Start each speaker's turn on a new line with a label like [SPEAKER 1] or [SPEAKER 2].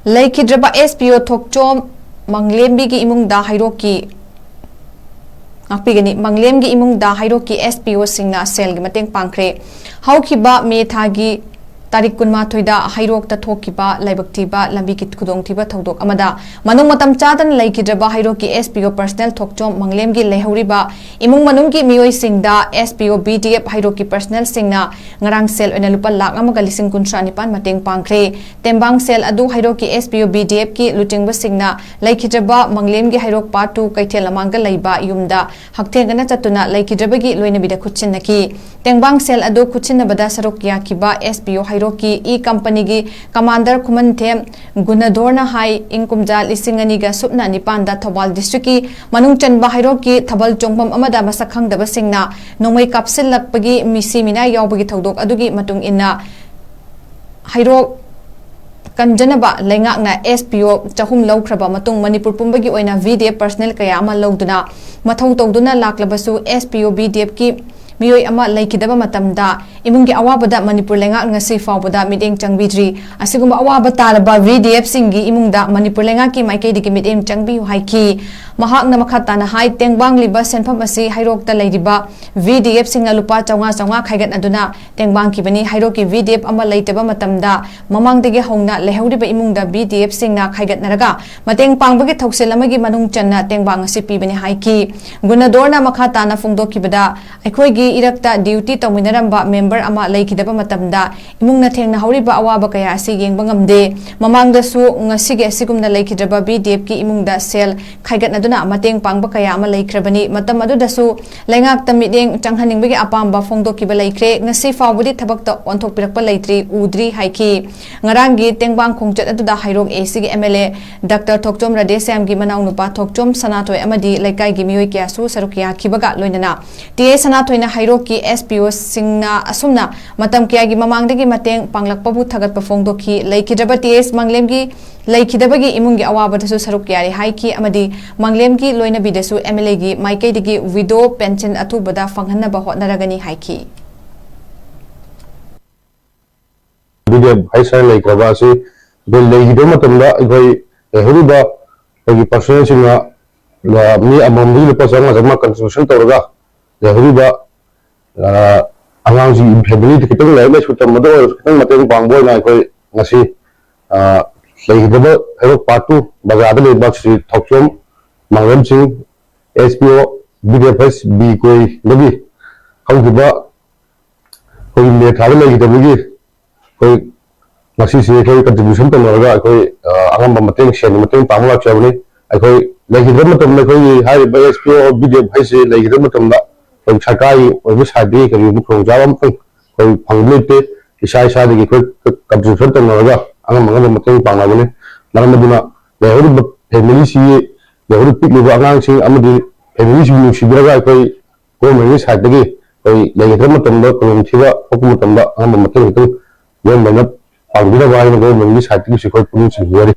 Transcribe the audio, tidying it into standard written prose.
[SPEAKER 1] Leikhidraba Spo Thokchom Manglemgi Emungda Heirok Manglemgi Emungda Heirok SPO singna selgi Mateng Pangkhre haukiba me thagi Tarik Kunma Thoida Heirok ta thokiba laibaktiba lambi kit khudong thiba thodok amada manung matam chadan Leikhidraba Heirok SPO personal Thokchom Manglemgi lehuriba imung manungki mioi singda SPO BDF Heirok personal singna ngarang sel oina lupa lak amaga lising kunsra nipan Mateng Pangkhre tembang sel adu Heirok SPO BDF ki lutingba singna Leikhidraba Manglemgi Heirok part 2 kaithel amanga leiba yumda hakthegana chatuna Leikhidraba gi loina bida khutchinnaki tembang sel adu khutchinnabada sarok yakiba SPO Heirok e company gi commander Kuman Them Gunadorna Hai Inkumja Lisinganiga Supna Nipanda Thawal district ki manung chanba Heirok ki thabal chongpam amada masakhang daba singna nongmai kapsil lakpagi misi mina yawbagi thodok adugi matung inna Heirok Kanjanaba Lengakna SPO Chahum Laukraba Matung Manipur Pumbagi oina VDF personnel kaya ama lawduna mathau tawduna laklabasu SPO BDF ki Miyoi ama Leikhidraba matamda imungi awabada Manipur lenga ngasi fawbada mideng changbidri asigumba awaba taraba VDF singi imungda Manipur lenga ki maikei diki mideng changbi haiki mahakna makhatana hai tengbang liba senpham asi Heirok ta leiriba VDF singa lupa chawnga khaigat aduna tengbang ki bani Heirok ki VDF ama leitaba matamda mamangdegi hongna lehuriba imungda VDF singna khaigat naraga mateng pangbagi thoksel amagi manung channa tengbang asi pibani haiki Gunadorna makhatana fungdokibada aikhoigi Irakta duty tawminaramba member ama Leikhidraba matamda imungna thengna horiba awaba kaya asi yengba ngamde mamangdasu ngasigi asigumna Leikhidraba BDF ki imungda sel khaigatnaduna mateng pangba kaya ama leikrabani matam adudasu lengakta mideng changhaningbagi apamba fongdokiba leikre ngasi fawbudi thabakta onthokpirakpa leitri udri haiki ngarangi tengbang khongchat aduda Heirok AC gi MLA Dr. Thokchom Radesam gi manau nupa Thokchom Sanatoi amadi laikai gi mioi kyasu sarukia khibaga loinana TA Sanatoi na Heirok ki SPO singna asumna matam kya gi mamangdagi mateng panglakpabu thagatpa fongdoki Leikhidraba TS Manglemgi Leikhidrabagi imungi awabadasu saruk yari haiki amadi Manglemgi loina bidasu MLA gi maikei digi widow pension atubada fanghanaba hotnaragani haiki
[SPEAKER 2] BDF haisar Leikhidraba si Leikhidraba matamda igoi huriba agi personal singa mi amamdi lupa sama contribution tawraga huriba angang si family kitang lai mai sutam mado kitang mateng pangboy na koi ngasi Leikhidraba Heirok part 2 bazada le box Thokchom Manglemgi SPO BDF B koi lagi haugiba koi le thale Leikhidraba gi koi ngasi si koi contribution tawraga koi angam mateng sen mateng pangla chabni koi Leikhidraba matam na koi hai SPO BDF hai se Leikhidraba matam da Sakai or Sadi can you from Java or Panglete, Isai Sadi, contribution to Naga, Angamanga Mateng Pangavane, Namaduna, the whole family see the whole people who are announcing Amadi, family Shibraga, go Maris Hadagi, Leikhidraba, Tiva, Okumutamba, Amamatang, when they're not Pangida, go Maris Hadagi, she could produce very